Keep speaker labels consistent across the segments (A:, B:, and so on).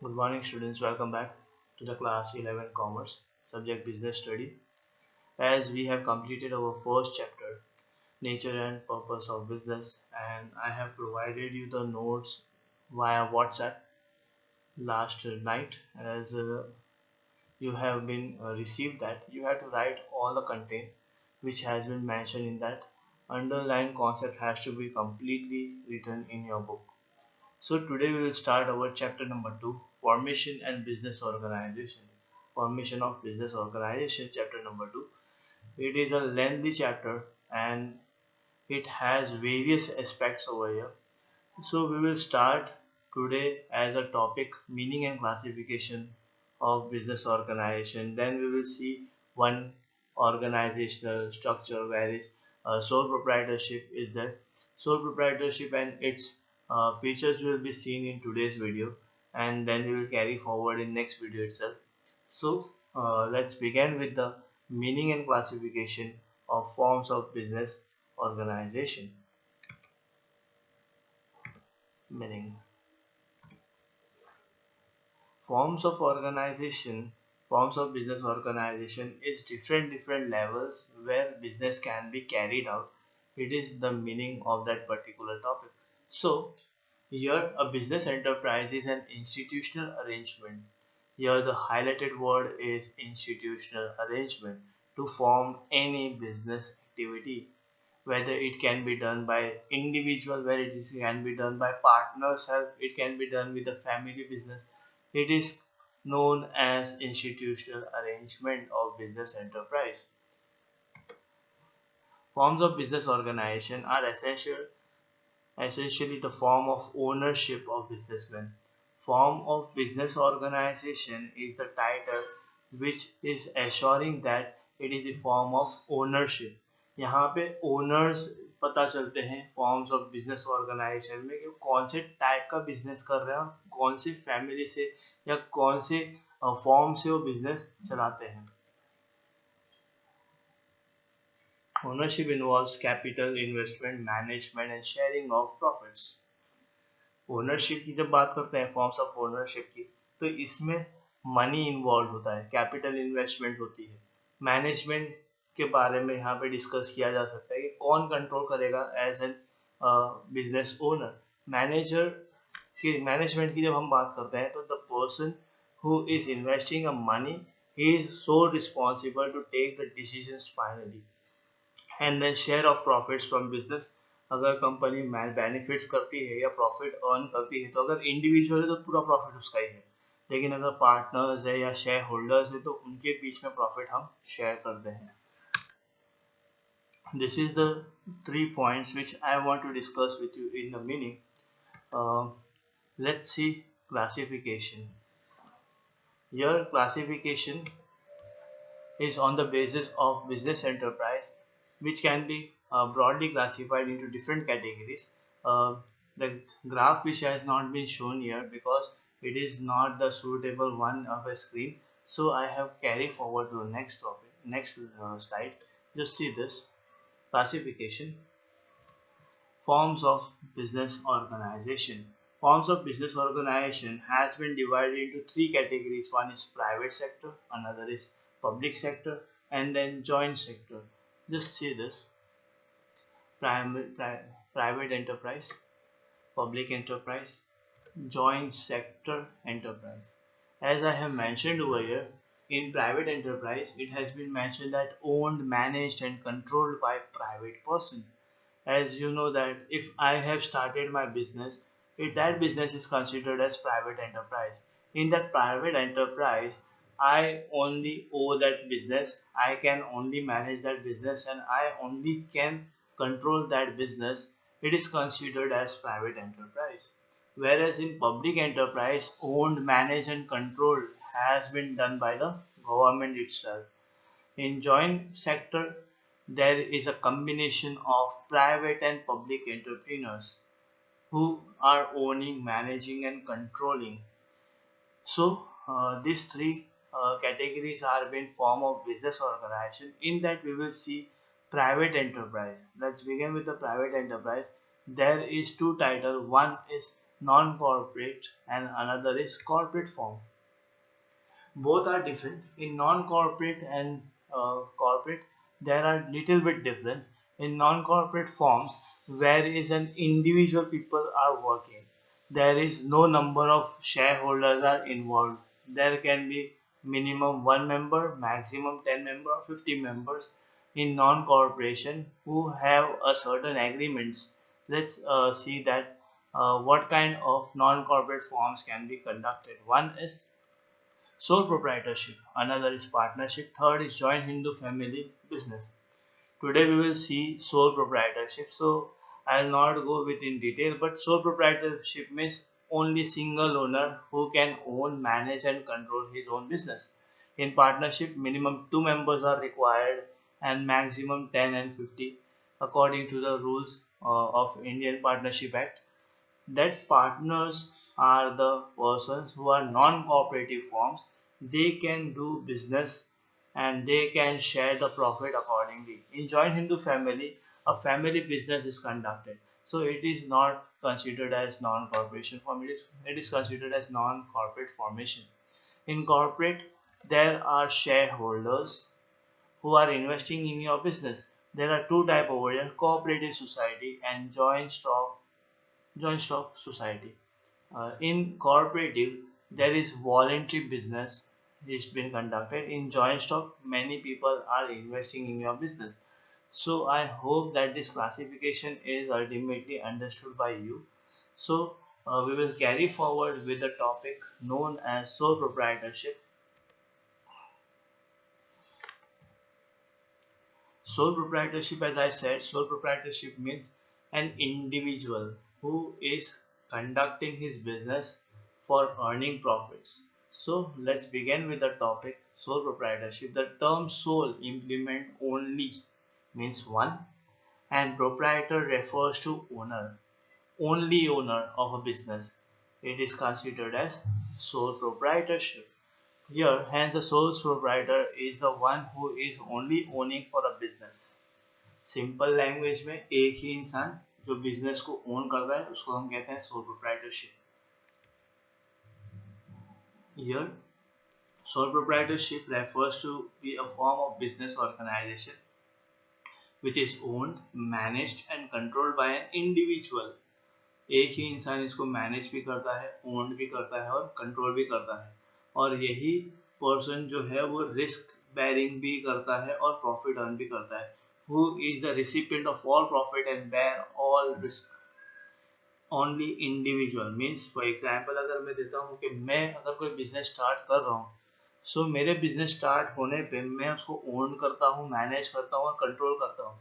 A: Good morning students, welcome back to the class 11 Commerce, subject Business Study. As we have completed our first chapter, Nature and Purpose of Business, and I have provided you the notes via WhatsApp last night. As you have been received that, you have to write all the content which has been mentioned in that. Underlying concept has to be completely written in your book. So today we will start our chapter number 2, Formation and Business Organization. Formation of Business Organization, chapter number 2. It is a lengthy chapter and it has various aspects over here. So we will start today as a topic meaning and classification of business organization. Then we will see one organizational structure where is sole proprietorship is there. Sole proprietorship and its features will be seen in today's video, and then we will carry forward in next video itself. So let's begin with the meaning and classification of forms of business organization. Meaning. Forms of organization, forms of business organization is different levels where business can be carried out. It is the meaning of that particular topic. So here a business enterprise is an institutional arrangement. Here the highlighted word is institutional arrangement to form any business activity, whether it can be done by individual, where it is, can be done by partners help, it can be done with a family business. It is known as institutional arrangement of business enterprise. Forms of business organization are essentially the form of ownership of businessmen. Form of business organization is the title which is assuring that it is the form of ownership. यहाँ पे owners पता चलते हैं forms of business organization में कि कौन से type का बिजनेस कर रहे हैं और कौन सी फैमिली से या कौन से फॉर्म से वो बिजनेस चलाते हैं. Ownership involves capital, investment, management and sharing of profits. Ownership की जब बात करते हैं फॉर्म्स ऑफ ओनरशिप की, तो इसमें मनी इन्वॉल्व होता है, कैपिटल इन्वेस्टमेंट होती है, मैनेजमेंट के बारे में यहाँ पे डिस्कस किया जा सकता है कि कौन कंट्रोल करेगा as an business owner. Manager की मैनेजमेंट की जब हम बात करते हैं तो the person who is investing a money he is so responsible to take the decisions finally. And then share of profits from business. अगर कंपनी बेनिफिट्स करती है या प्रॉफिट अर्न करती है तो अगर इंडिविजुअल है तो पूरा प्रॉफिट उसका ही है, लेकिन अगर पार्टनर्स है या शेयर होल्डर्स है तो उनके बीच में प्रॉफिट हम शेयर करते हैं. This is the 3 points which I want to discuss with you in the meaning. Let's see classification. Your classification is on the basis of business enterprise, which can be broadly classified into different categories. The graph which has not been shown here because it is not the suitable one of a screen, so I have carried forward to the next topic, next slide. Just see this classification. Forms of business organization. Forms of business organization has been divided into three categories. One is private sector, another is public sector, and then joint sector. Just see this: private enterprise, public enterprise, joint sector enterprise. As I have mentioned over here, in private enterprise, it has been mentioned that owned, managed, and controlled by private person. As you know that if I have started my business, if that business is considered as private enterprise. In that private enterprise, I only owe that business, I can only manage that business and I only can control that business. It is considered as private enterprise. Whereas in public enterprise, owned, managed and controlled has been done by the government itself. In joint sector, there is a combination of private and public entrepreneurs who are owning, managing, and controlling. So, these three categories are in form of business organization. In that, we will see private enterprise. Let's begin with the private enterprise. There is two titles. One is non-corporate, and another is corporate form. Both are different. In non-corporate and corporate, there are little bit difference. In non-corporate forms, where is an individual people are working, there is no number of shareholders are involved. There can be minimum one member, maximum 10 member or 50 members in non-corporation who have a certain agreements. Let's see that what kind of non-corporate forms can be conducted. One is sole proprietorship, another is partnership, third is joint Hindu family business. Today we will see sole proprietorship. So I'll not go with in detail, but sole proprietorship means only single owner who can own, manage and control his own business. In partnership, minimum 2 members are required and maximum 10 and 50 according to the rules of Indian Partnership Act. That partners are the persons who are non-cooperative forms. They can do business and they can share the profit accordingly. In joint Hindu family, a family business is conducted, so it is not considered as non-corporation form. It is considered as non-corporate formation. In corporate, there are shareholders who are investing in your business. There are two type over here: cooperative society and joint stock society. In cooperative, there is voluntary business is being conducted. In joint stock, many people are investing in your business. So I hope that this classification is ultimately understood by you. So we will carry forward with the topic known as sole proprietorship. Sole proprietorship, as I said, sole proprietorship means an individual who is conducting his business for earning profits. So let's begin with the topic sole proprietorship. The term sole implement only means one, and proprietor refers to owner, only owner of a business. It is considered as sole proprietorship. Here, hence the sole proprietor is the one who is only owning for a business. Simple language में एक ही इंसान जो business को own करता है उसको हम कहते हैं sole proprietorship. Here, sole proprietorship refers to be a form of business organization which is owned, managed and controlled by an individual. एक ही इंसान इसको मैनेज भी करता है, ओन भी करता है और कंट्रोल भी करता है. और यही पर्सन जो है वो रिस्क बेयरिंग भी करता है और प्रॉफिट अर्न भी करता है. Who is the recipient of all profit and bear all risk? Only individual. Means for example, अगर मैं देता हूँ कि मैं अगर कोई बिजनेस स्टार्ट कर रहा हूँ, सो मेरे बिजनेस स्टार्ट होने पे मैं उसको ओन करता हूँ, मैनेज करता हूँ और कंट्रोल करता हूँ.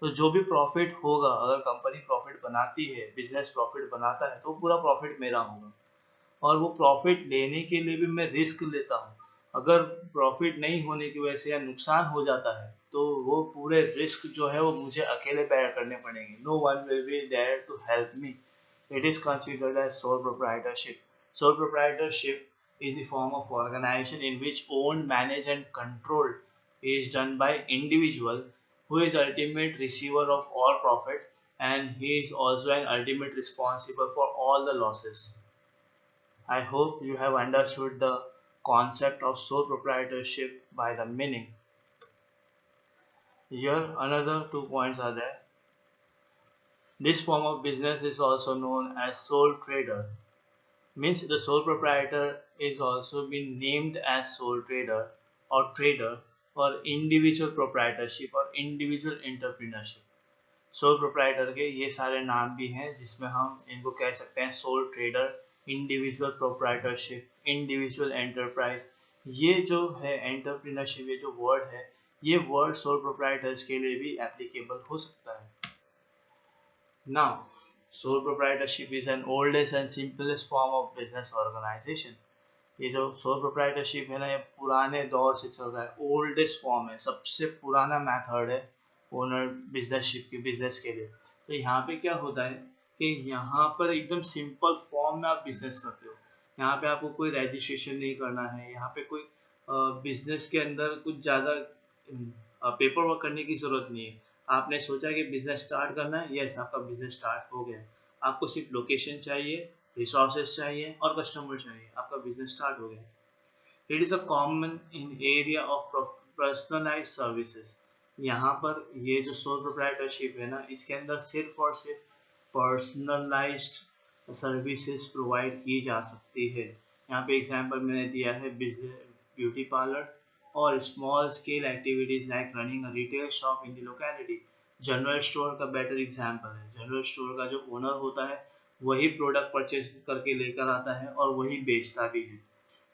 A: तो जो भी प्रॉफिट होगा, अगर कंपनी प्रॉफिट बनाती है, बिजनेस प्रॉफिट बनाता है, तो पूरा प्रॉफिट मेरा होगा. और वो प्रॉफिट लेने के लिए भी मैं रिस्क लेता हूँ. अगर प्रॉफिट नहीं होने की वजह से या नुकसान हो जाता है तो वो पूरे रिस्क जो है वो मुझे अकेले बेयर करने पड़ेंगे. No one will be there to help me. It is considered as sole proprietorship. Sole proprietorship is the form of organization in which owned, managed and controlled is done by individual who is ultimate receiver of all profit, and he is also an ultimate responsible for all the losses. I hope you have understood the concept of sole proprietorship by the meaning. Here another 2 points are there. This form of business is also known as sole trader. Means the sole proprietor is also been named as sole trader or individual proprietorship or individual entrepreneurship. Sole proprietor के ये सारे नाम भी हैं जिसमें हम इनको कह सकते हैं soul trader, individual proprietorship, individual enterprise. ये जो है एंटरप्रेन्योरशिप, ये जो वर्ड है, ये वर्ड सोल प्रोप्राइटर्स के लिए भी एप्लीकेबल हो सकता है. Now sole proprietorship is an oldest and simplest form of business organisation. ये जो सोल प्रोप्राइटरशिप है ना, ये पुराने दौर से चल रहा है, ओल्डेस्ट फॉर्म है, सबसे पुराना मेथड है ओनर बिजनेसशिप की बिजनेस के लिए. तो यहाँ पे क्या होता है कि यहाँ पर एकदम सिंपल फॉर्म में आप बिजनेस करते हो. यहाँ पे आपको कोई रजिस्ट्रेशन नहीं करना है, यहाँ पे कोई बिजनेस के अंदर कुछ ज़्यादा पेपर वर्क करने की ज़रूरत नहीं है. आपने सोचा कि बिजनेस स्टार्ट करना है, यस आपका बिजनेस स्टार्ट हो गया. आपको सिर्फ लोकेशन चाहिए, रिसोर्सेज चाहिए और कस्टमर चाहिए, आपका बिजनेस स्टार्ट हो गया। It is a common in area of personalise services. यहाँ पर ये जो सोल प्रोप्राइटरशिप है ना, इसके अंदर सिर्फ और सिर्फ पर्सनलाइज्ड सर्विसेज प्रोवाइड की जा सकती है। यहाँ पे एग्जांपल मैंने दिया है बिजनेस, ब्यूटी पार्लर और small scale activities like running a retail shop in the locality. General store का बेटर एग्जांपल है। जनरल स्टोर का जो ओनर होता है वही प्रोडक्ट परचेज करके लेकर आता है और वही बेचता भी है।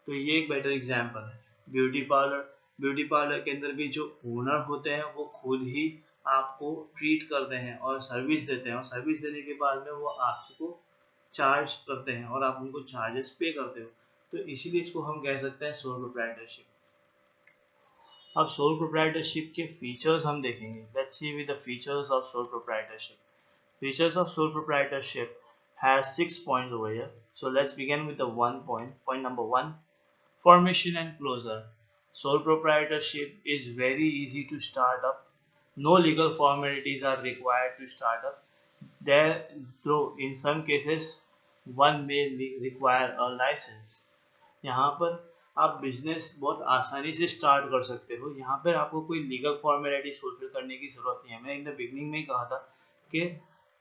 A: तो ये एक बेटर एग्जांपल है। ब्यूटी पार्लर के अंदर भी जो ओनर होते हैं वो खुद ही आपको ट्रीट करते हैं और सर्विस देते हैं, और सर्विस देने के बाद में वो आपको चार्ज करते हैं और आप उनको चार्जेस पे करते हो। तो इसीलिए इसको हम कह सकते हैं सोल प्रोप्राइटरशिप। अब सोल प्रोप्राइटरशिप के फीचर्स हम देखेंगे। Let's see with the features of sole proprietorship. Features of sole proprietorship has 6 points over here. So let's begin with the 1 point. Point number 1, formation and closure. Sole proprietorship is very easy to start up. No legal formalities are required to start up. There, though in some cases, one may require a license. यहाँ पर आप business बहुत आसानी से start कर सकते हो। यहाँ पर आपको कोई लीगल फॉर्मेलिटीज फुलफिल करने की जरूरत नहीं है। मैंने इन द बिगनिंग में ही कहा था कि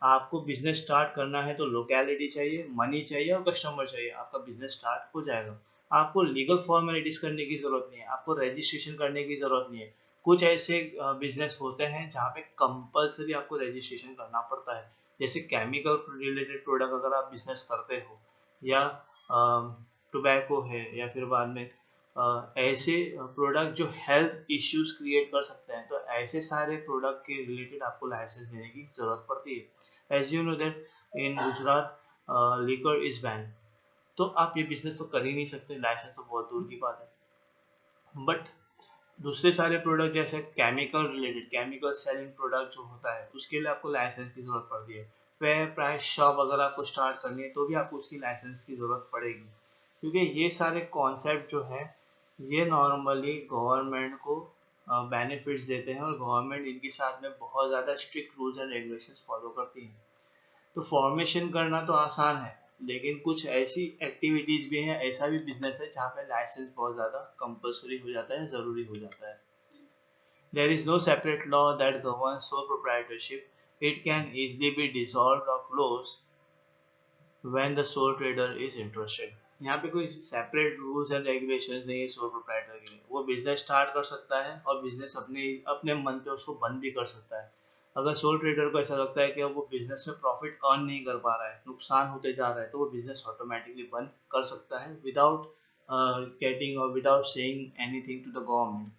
A: आपको बिजनेस स्टार्ट करना है तो लोकेलिटी चाहिए, मनी चाहिए और कस्टमर चाहिए, आपका बिजनेस स्टार्ट हो जाएगा। आपको लीगल फॉर्मेलिटीज करने की जरूरत नहीं है, आपको रजिस्ट्रेशन करने की जरूरत नहीं है। कुछ ऐसे बिजनेस होते हैं जहाँ पे कंपलसरी आपको रजिस्ट्रेशन करना पड़ता है, जैसे केमिकल रिलेटेड प्रोडक्ट अगर आप बिजनेस करते हो, या टोबैको है, या फिर बाद में ऐसे प्रोडक्ट जो हेल्थ इश्यूज क्रिएट कर सकते हैं, तो ऐसे सारे प्रोडक्ट के रिलेटेड आपको लाइसेंस लेने की जरूरत पड़ती है। As you know that in Gujarat liquor is ban, तो आप ये बिजनेस तो कर ही नहीं सकते, लाइसेंस तो बहुत दूर की बात है। बट दूसरे सारे प्रोडक्ट जैसे chemical related, chemical selling product जो होता है, उसके लिए आपको लाइसेंस की जरूरत पड़ती है। फेयर प्राइस शॉप अगर आपको स्टार्ट करनी है तो भी आपको उसकी लाइसेंस की जरूरत पड़ेगी, क्योंकि ये सारे कॉन्सेप्ट जो है ये नॉर्मली गवर्नमेंट को बेनिफिट्स देते हैं और गवर्नमेंट इनके साथ में बहुत ज़्यादा strict rules and regulations follow करती है। तो फॉर्मेशन करना तो आसान है, लेकिन कुछ ऐसी एक्टिविटीज़ भी हैं, ऐसा भी बिजनेस है जहाँ पे लाइसेंस बहुत ज़्यादा कंपलसरी हो जाता है, ज़रूरी हो जाता है। There is no separate law that governs sole proprietorship. It can easily be dissolved or closed when the sole trader is interested. यहाँ पे कोई सेपरेट रूल्स एंड रेगुलेशंस नहीं है सोल प्रोप्राइटर के लिए। वो बिजनेस स्टार्ट कर सकता है और बिजनेस अपने अपने मन पे उसको बंद भी कर सकता है। अगर सोल ट्रेडर को ऐसा लगता है कि वो बिजनेस में प्रॉफिट अर्न नहीं कर पा रहा है, नुकसान होते जा रहा है, तो वो बिजनेस ऑटोमेटिकली बंद कर सकता है विदाउट गेटिंग और without saying anything to the government.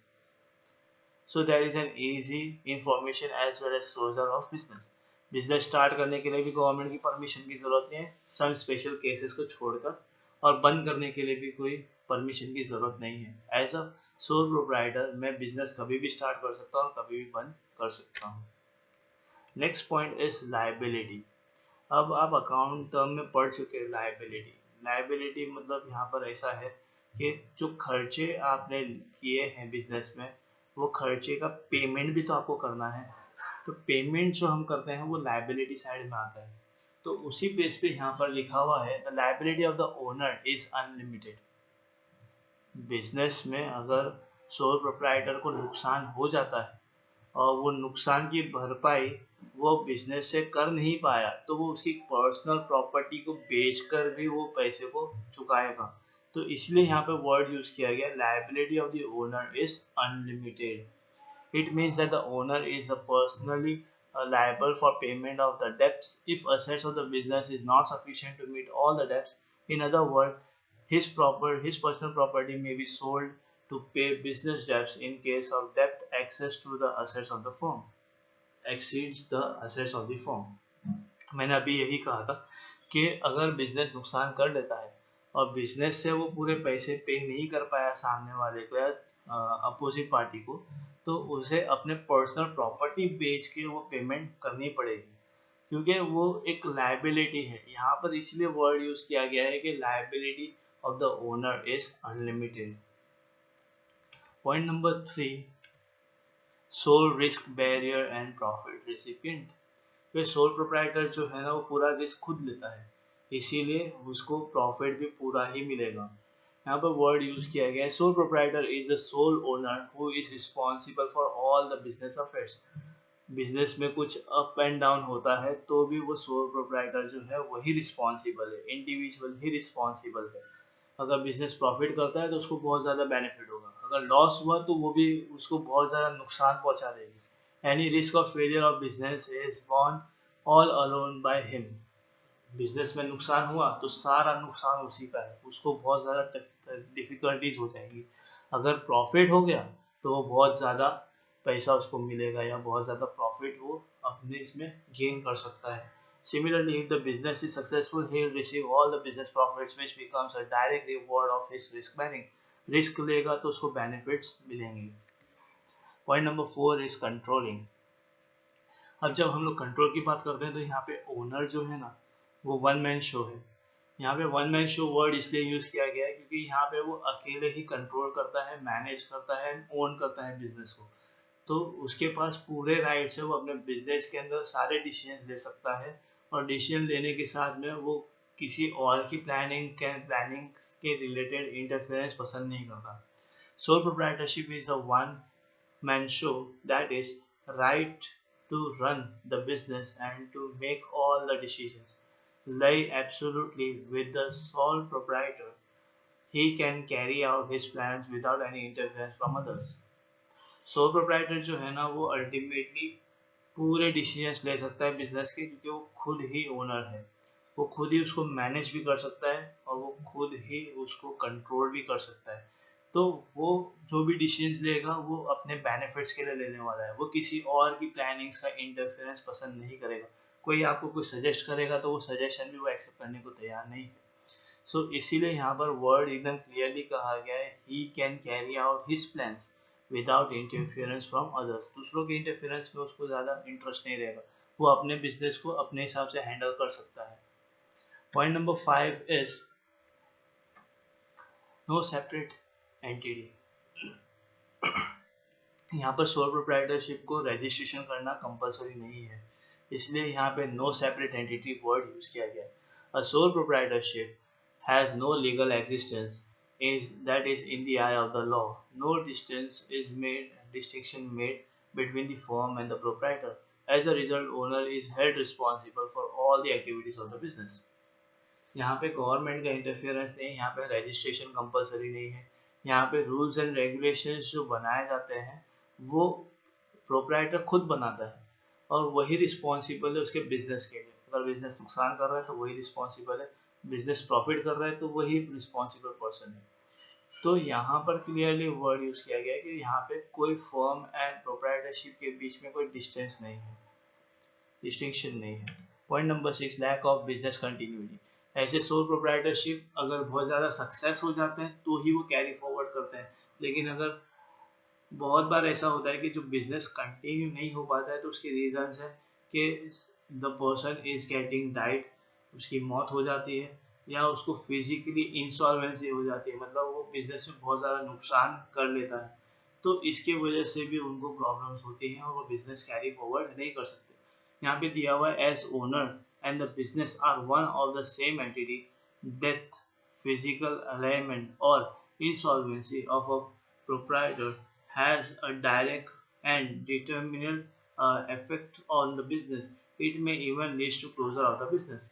A: So there is an easy information as well as closure of business. Business start करने के लिए भी गवर्नमेंट की परमिशन की जरूरत नहीं है, सम स्पेशल केसेस को छोड़कर, और बंद करने के लिए भी कोई परमिशन की जरूरत नहीं है। एज अ सोल प्रोप्राइटर मैं बिजनेस कभी भी स्टार्ट कर सकता हूँ और कभी भी बंद कर सकता हूँ। Next point is liability. अब आप अकाउंट टर्म में पढ़ चुके हैं लाइबिलिटी। लाइबिलिटी मतलब यहाँ पर ऐसा है कि जो खर्चे आपने किए हैं बिजनेस में, वो खर्चे का पेमेंट भी तो आपको करना है। तो पेमेंट जो हम करते हैं वो लाइबिलिटी साइड में आता है। तो उसी बेस पे यहाँ पर लिखा हुआ है the liability of the owner is unlimited. Business में अगर सोल प्रोप्राइटर को नुकसान हो जाता है और वो नुकसान की भरपाई वो बिजनेस से कर नहीं पाया, तो वो उसकी पर्सनल प्रॉपर्टी को बेचकर भी वो पैसे को चुकाएगा। तो इसलिए यहाँ पे वर्ड यूज किया गया liability of the owner is unlimited. It means that the owner is personally liable for payment of the debts if assets of the business is not sufficient to meet all the debts. In other words, his personal property may be sold to pay business debts in case of debt access to the assets of the firm exceeds the assets of the firm. मैंने अभी यही कहा था कि अगर business नुकसान कर लेता है और बिजनेस से वो पूरे पैसे पे नहीं कर पाया सामने वाले को या अपोजिट पार्टी को, तो उसे अपने पर्सनल प्रॉपर्टी बेच के वो पेमेंट करनी पड़ेगी, क्योंकि वो एक लाइबिलिटी है। यहाँ पर इसलिए वर्ड यूज किया गया है कि liability of the owner is unlimited. Point number 3, sole risk bearer and profit recipient. तो सोल प्रोप्राइटर जो है ना वो पूरा रिस्क खुद लेता है। इसीलिए उसको प्रॉफिट भी पूरा ही मिलेगा। यहाँ पर वर्ड यूज किया गया है, sole proprietor is the sole owner who is responsible for all the business affairs. Business में कुछ अप एंड डाउन होता है तो भी वो सोल प्रोप्राइटर जो है वही रिस्पॉन्सिबल है, इंडिविजुअल ही रिस्पॉन्सिबल है। अगर बिजनेस प्रॉफिट करता है तो उसको बहुत ज़्यादा बेनिफिट होगा, अगर लॉस हुआ तो वो भी उसको बहुत ज़्यादा नुकसान पहुंचा देगी। Any risk of failure of business is born all alone by him. Business में नुकसान हुआ तो सारा नुकसान उसी का है, उसको बहुत ज़्यादा डिफिकल्टीज हो जाएंगी। अगर प्रॉफिट हो गया तो वो बहुत ज़्यादा पैसा उसको मिलेगा या बहुत ज़्यादा प्रॉफिट वो अपने इसमें गेन कर सकता है। Similarly, if the business is successful, he will receive all the business profits, which becomes a direct reward of his risk bearing. Risk लेगा तो उसको बेनिफिट्स मिलेंगे। Point number 4 is controlling. अब जब हम लोग कंट्रोल की बात करते हैं तो यहाँ पे ओनर जो है ना वो वन मैन शो है। यहाँ पे वन मैन शो वर्ड इसलिए यूज किया गया है क्योंकि यहाँ पे वो अकेले ही कंट्रोल करता है, मैनेज करता है, ओन करता है बिजनेस को। तो उसके पास पूरे राइट्स है, वो अपने बिजनेस के अंदर सारे डिसीजन ले सकता है और डिसीजन लेने के साथ में वो किसी और की प्लानिंग के रिलेटेड इंटरफेरेंस पसंद नहीं करता। Soul proprietorship is the one man show that is right to run the business and to make all the decisions lie absolutely with the sole proprietor. He can carry out his plans without any interference from others. Soul proprietor जो है ना वो ultimately पूरे decisions ले सकता है business के, क्योंकि वो खुद ही ओनर है। वो खुद ही उसको मैनेज भी कर सकता है और वो खुद ही उसको कंट्रोल भी कर सकता है। तो वो जो भी डिसीजंस लेगा वो अपने बेनिफिट्स के लिए लेने वाला है, वो किसी और की प्लानिंग्स का इंटरफेरेंस पसंद नहीं करेगा। कोई आपको कुछ सजेस्ट करेगा तो वो सजेशन भी वो एक्सेप्ट करने को तैयार नहीं है। सो इसीलिए यहाँ पर वर्ड एकदम क्लियरली कहा गया है, he can carry out his plans without interference from others. दूसरों के इंटरफेरेंस में उसको ज़्यादा इंटरेस्ट नहीं रहेगा, वो अपने बिजनेस को अपने हिसाब से हैंडल कर सकता है। Point number 5 is no separate entity. यहाँ पर सोल प्रोप्राइटरशिप को रजिस्ट्रेशन करना कंपलसरी नहीं है, इसलिए यहाँ पे no separate entity word use किया गया है। A sole proprietorship has no legal existence is that is in the eye of the law. No distinction made between the firm and the proprietor. As a result, owner is held responsible for all the activities of the business. यहाँ पे government का interference नहीं, यहाँ पे registration compulsory नहीं है। यहाँ पे रूल्स एंड रेगुलेशंस जो बनाए जाते हैं वो प्रोप्राइटर खुद बनाता है और वही रिस्पॉन्सिबल है उसके बिजनेस के लिए। अगर बिजनेस नुकसान कर रहा है तो वही रिस्पॉन्सिबल है, बिजनेस प्रॉफिट कर रहा है तो वही रिस्पॉन्सिबल पर्सन है। तो यहाँ पर क्लियरली वर्ड यूज किया गया है कि यहाँ पे कोई फर्म एंड प्रोप्राइटरशिप के बीच में कोई डिस्टेंस नहीं है, डिस्टिंक्शन नहीं है। Point number 6 lack of business continuity. ऐसे सोल प्रोप्राइटरशिप अगर बहुत ज़्यादा सक्सेस हो जाते हैं तो ही वो कैरी फॉरवर्ड करते हैं, लेकिन अगर बहुत बार ऐसा होता है कि जो बिजनेस कंटिन्यू नहीं हो पाता है तो उसके रीजंस है कि the person is getting diet, उसकी मौत हो जाती है या उसको फिजिकली इंसॉल्वेंसी हो जाती है, मतलब वो बिजनेस में बहुत ज़्यादा नुकसान कर लेता है। तो इसके वजह से भी उनको प्रॉब्लम्स होती हैं और वो बिजनेस कैरी फॉरवर्ड नहीं कर सकते। यहाँ पे दिया हुआ है as owner and the business are one of the same entity, death, physical alignment और insolvency of a proprietor has a direct and determinant effect on the business. It may even lead to closure of the business.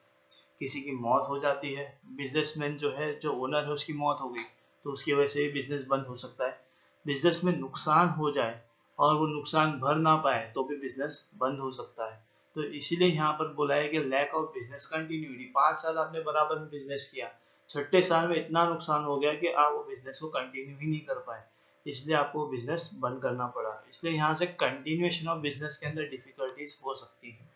A: किसी की मौत हो जाती है, businessman जो है, जो ओनर है, उसकी मौत हो गई तो उसकी वजह से बिजनेस बंद हो सकता है। बिजनेस में नुकसान हो जाए और वो नुकसान भर ना पाए तो भी बिजनेस बंद हो सकता है। तो इसीलिए यहाँ पर बोला है कि लैक ऑफ बिजनेस कंटिन्यूटी। 5 साल आपने बराबर में बिजनेस किया, छठे साल में इतना नुकसान हो गया कि आप वो बिजनेस को कंटिन्यू ही नहीं कर पाए, इसलिए आपको बिजनेस बंद करना पड़ा। इसलिए यहाँ से कंटिन्यूएशन ऑफ बिजनेस के अंदर डिफिकल्टीज हो सकती है।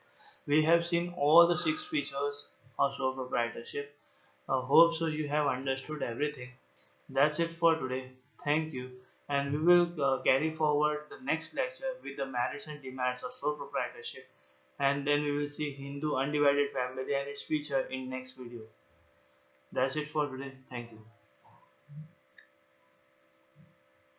A: We have seen all the 6 features of sole proprietorship. I hope so you have understood everything. That's it for today. Thank you. And we will carry forward the next lecture with the merits and demerits of sole proprietorship. And then we will see Hindu undivided family and its feature in next video. That's it for today. Thank you.